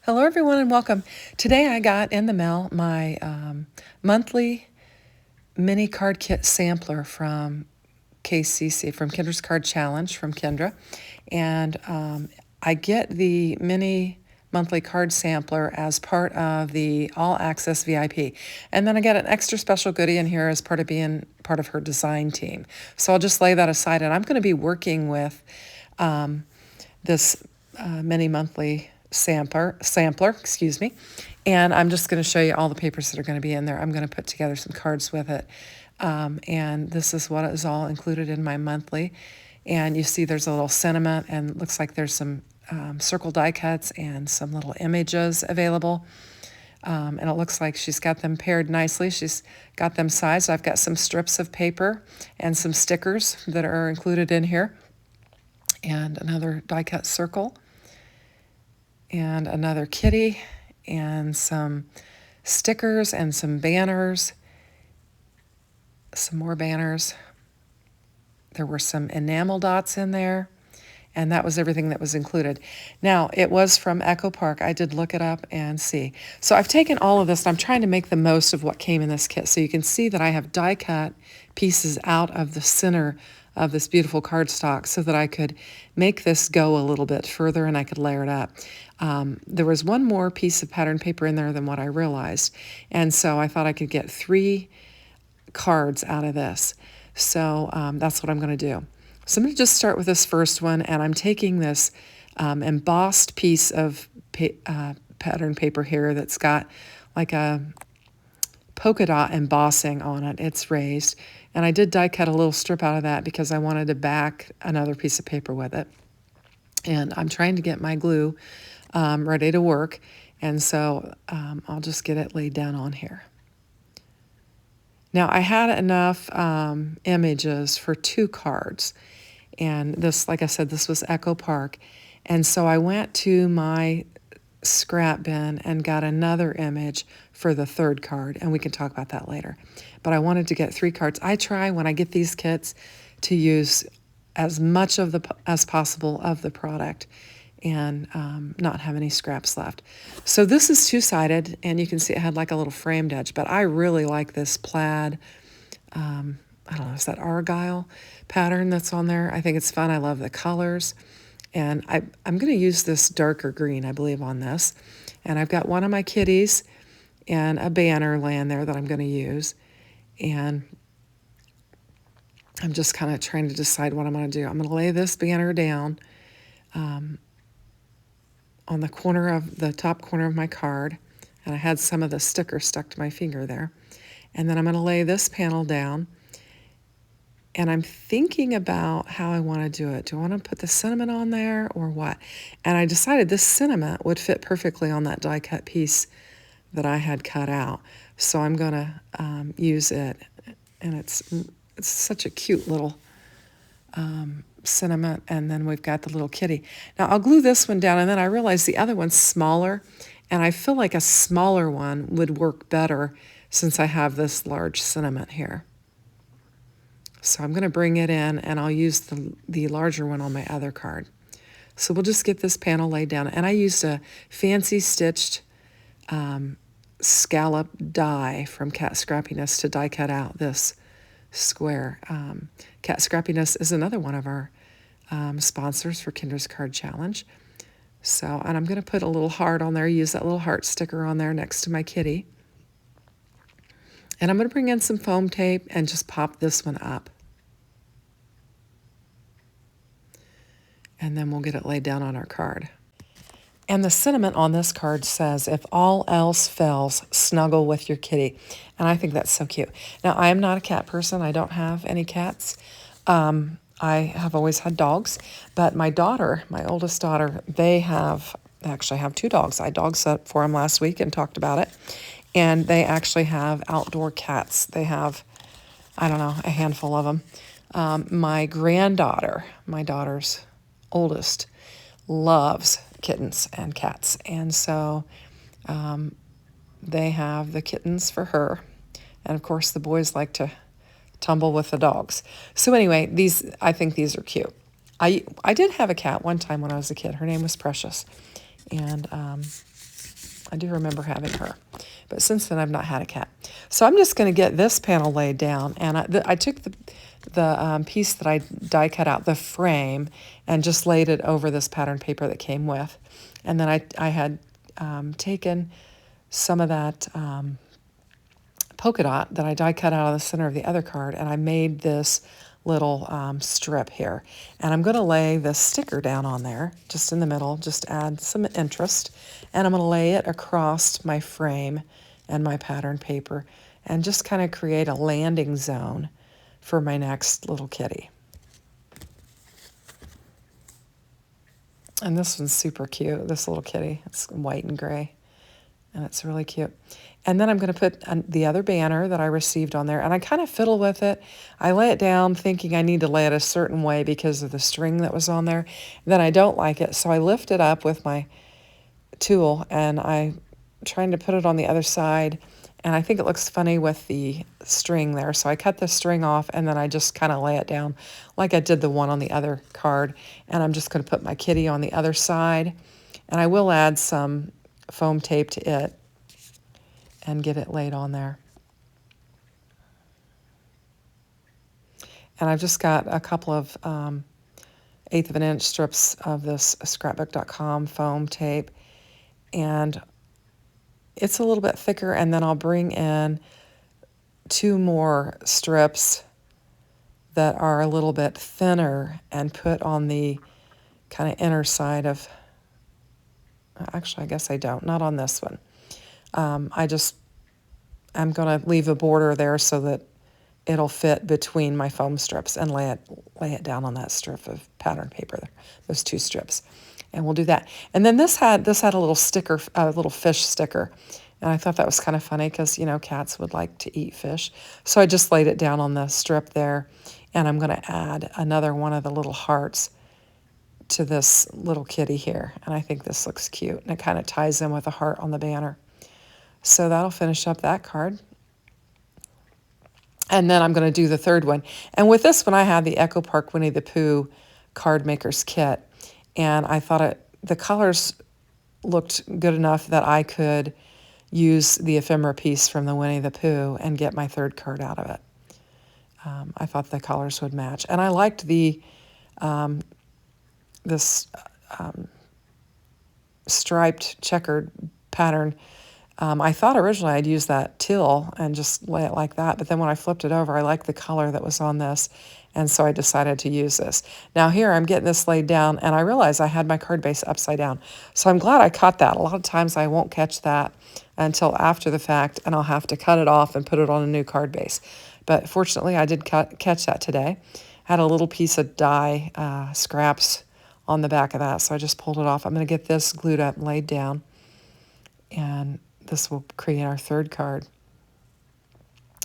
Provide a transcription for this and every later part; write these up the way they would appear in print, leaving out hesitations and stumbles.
Hello, everyone, and welcome. Today I got in the mail my monthly mini card kit sampler from KCC, from Kendra's Card Challenge from Kendra. And I get the mini monthly card sampler as part of the All Access VIP. And then I get an extra special goodie in here as part of being part of her design team. So I'll just lay that aside. And I'm going to be working with this mini monthly sampler, excuse me. And I'm just going to show you all the papers that are going to be in there. I'm going to put together some cards with it. And this is what is all included in my monthly. And you see there's a little sentiment, and looks like there's some circle die cuts and some little images available. And it looks like she's got them paired nicely. She's got them sized. I've got some strips of paper and some stickers that are included in here, and another die cut circle, and another kitty, and some stickers and some banners, some more banners. There were some enamel dots in there, and that was everything that was included. Now, it was from Echo Park. I did look it up and see. So I've taken all of this, and I'm trying to make the most of what came in this kit. So you can see that I have die cut pieces out of the center of this beautiful cardstock so that I could make this go a little bit further and I could layer it up. There was one more piece of pattern paper in there than what I realized, and so I thought I could get 3 cards out of this. So that's what I'm going to do. So I'm going to just start with this first one, and I'm taking this embossed piece of pattern paper here that's got like a polka dot embossing on it. It's raised, and I did die cut a little strip out of that because I wanted to back another piece of paper with it. And I'm trying to get my glue ready to work, and so I'll just get it laid down on here. Now, I had enough images for 2 cards, and this, like I said, this was Echo Park, and so I went to my scrap bin and got another image for the 3rd card, and we can talk about that later. But I wanted to get 3 cards. I try, when I get these kits, to use as much of as possible of the product and not have any scraps left. So this is 2-sided, and you can see it had like a little framed edge, but I really like this plaid, I don't know, is that argyle pattern that's on there? I think it's fun. I love the colors. And I'm going to use this darker green, I believe, on this. And I've got one of my kitties and a banner laying there that I'm going to use. And I'm just kind of trying to decide what I'm going to do. I'm going to lay this banner down on the corner of the top corner of my card. And I had some of the sticker stuck to my finger there. And then I'm going to lay this panel down. And I'm thinking about how I want to do it. Do I want to put the sentiment on there or what? And I decided this sentiment would fit perfectly on that die cut piece that I had cut out. So I'm going to use it. And it's such a cute little sentiment. And then we've got the little kitty. Now I'll glue this one down, and then I realized the other one's smaller. And I feel like a smaller one would work better since I have this large sentiment here. So I'm going to bring it in, and I'll use the larger one on my other card. So we'll just get this panel laid down. And I used a fancy stitched scallop die from Cat Scrappiness to die cut out this square. Cat Scrappiness is another one of our sponsors for Kendra's Card Challenge. So, and I'm going to put a little heart on there, use that little heart sticker on there next to my kitty. And I'm going to bring in some foam tape and just pop this one up. And then we'll get it laid down on our card. And the sentiment on this card says, if all else fails, snuggle with your kitty. And I think that's so cute. Now, I am not a cat person. I don't have any cats. I have always had dogs. But my daughter, my oldest daughter, they actually have 2 dogs. I dog sat for them last week and talked about it. And they actually have outdoor cats. They have, I don't know, a handful of them. My granddaughter, my daughter's oldest, loves kittens and cats. And so they have the kittens for her. And of course, the boys like to tumble with the dogs. So anyway, I think these are cute. I did have a cat one time when I was a kid. Her name was Precious. And I do remember having her. But since then, I've not had a cat. So I'm just going to get this panel laid down. And I took the piece that I die cut out, the frame, and just laid it over this pattern paper that came with. And then I had taken some of that polka dot that I die cut out of the center of the other card, and I made this little strip here. And I'm going to lay this sticker down on there, just in the middle, just add some interest. And I'm going to lay it across my frame and my pattern paper and just kind of create a landing zone for my next little kitty. And this one's super cute, this little kitty. It's white and gray, and it's really cute. And then I'm going to put the other banner that I received on there, and I kind of fiddle with it. I lay it down thinking I need to lay it a certain way because of the string that was on there. And then I don't like it, so I lift it up with my tool, and I'm trying to put it on the other side, and I think it looks funny with the string there. So I cut the string off, and then I just kind of lay it down like I did the one on the other card. And I'm just going to put my kitty on the other side, and I will add some foam tape to it and get it laid on there. And I've just got a couple of 1/8 of an inch strips of this scrapbook.com foam tape, and it's a little bit thicker, and then I'll bring in 2 more strips that are a little bit thinner and put on the kind of inner side of, actually I guess I don't, not on this one. I'm going to leave a border there so that it'll fit between my foam strips, and lay it down on that strip of pattern paper there, those 2 strips. And we'll do that. And then this had a little sticker, a little fish sticker. And I thought that was kind of funny because, you know, cats would like to eat fish. So I just laid it down on the strip there, and I'm going to add another one of the little hearts to this little kitty here. And I think this looks cute, and it kind of ties in with a heart on the banner. So that'll finish up that card. And then I'm going to do the third one. And with this one, I had the Echo Park Winnie the Pooh Card Maker's Kit. And I thought the colors looked good enough that I could use the ephemera piece from the Winnie the Pooh and get my third card out of it. I thought the colors would match. And I liked this striped checkered pattern. I thought originally I'd use that teal and just lay it like that, but then when I flipped it over, I liked the color that was on this, and so I decided to use this. Now here I'm getting this laid down, and I realized I had my card base upside down, so I'm glad I caught that. A lot of times I won't catch that until after the fact, and I'll have to cut it off and put it on a new card base. But fortunately, I did catch that today. I had a little piece of die scraps on the back of that, so I just pulled it off. I'm going to get this glued up and laid down, and this will create our third card.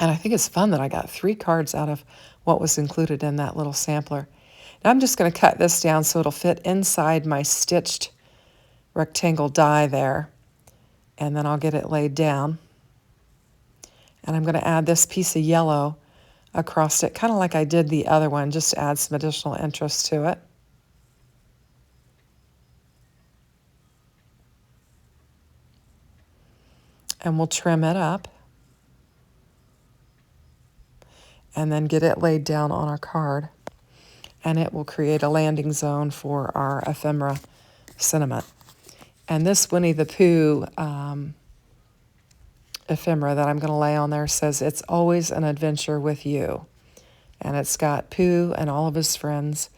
And I think it's fun that I got 3 cards out of what was included in that little sampler. Now I'm just going to cut this down so it'll fit inside my stitched rectangle die there. And then I'll get it laid down. And I'm going to add this piece of yellow across it, kind of like I did the other one, just to add some additional interest to it. And we'll trim it up and then get it laid down on our card, and it will create a landing zone for our ephemera sentiment. And this Winnie the Pooh ephemera that I'm going to lay on there says, "It's always an adventure with you." And it's got Pooh and all of his friends,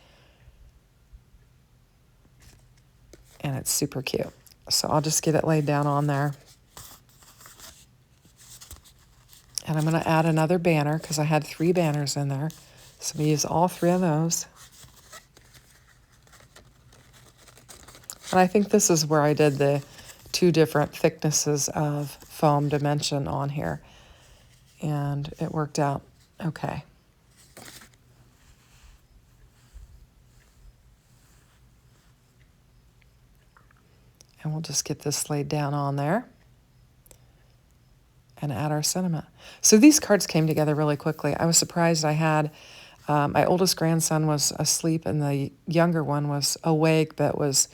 and it's super cute. So I'll just get it laid down on there. And I'm going to add another banner because I had 3 banners in there. So I'm going to use all 3 of those. And I think this is where I did the 2 different thicknesses of foam dimension on here. And it worked out okay. And we'll just get this laid down on there and add our sentiment. So these cards came together really quickly. I was surprised. I had my oldest grandson was asleep, and the younger one was awake but was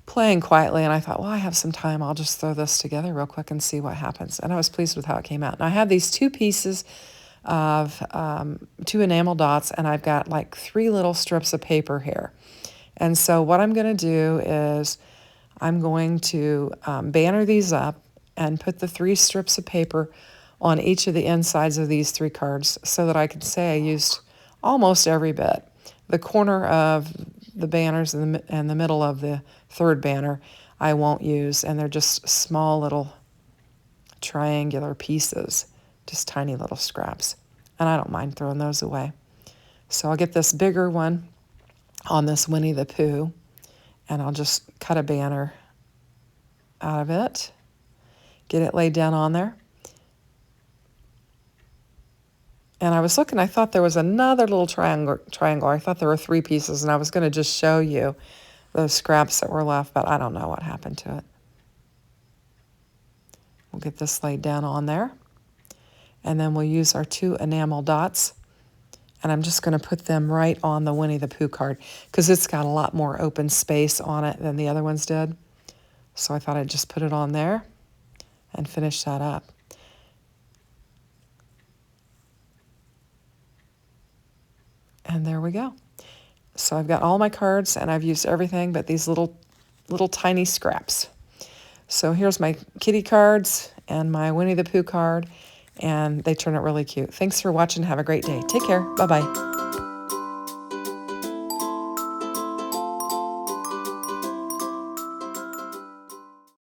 playing quietly, and I thought, well, I have some time. I'll just throw this together real quick and see what happens. And I was pleased with how it came out. And I have these two pieces of two enamel dots, and I've got like 3 little strips of paper here. And so what I'm going to do is I'm going to banner these up and put the 3 strips of paper on each of the insides of these 3 cards so that I can say I used almost every bit. The corner of the banners and the middle of the 3rd banner I won't use, and they're just small little triangular pieces, just tiny little scraps. And I don't mind throwing those away. So I'll get this bigger one on this Winnie the Pooh, and I'll just cut a banner out of it, get it laid down on there. And I was looking, I thought there was another little triangle. I thought there were 3 pieces, and I was going to just show you those scraps that were left, but I don't know what happened to it. We'll get this laid down on there. And then we'll use our 2 enamel dots. And I'm just going to put them right on the Winnie the Pooh card because it's got a lot more open space on it than the other ones did. So I thought I'd just put it on there and finish that up. And there we go. So I've got all my cards, and I've used everything but these little tiny scraps. So here's my kitty cards and my Winnie the Pooh card, and they turn out really cute. Thanks for watching. Have a great day. Take care. Bye-bye.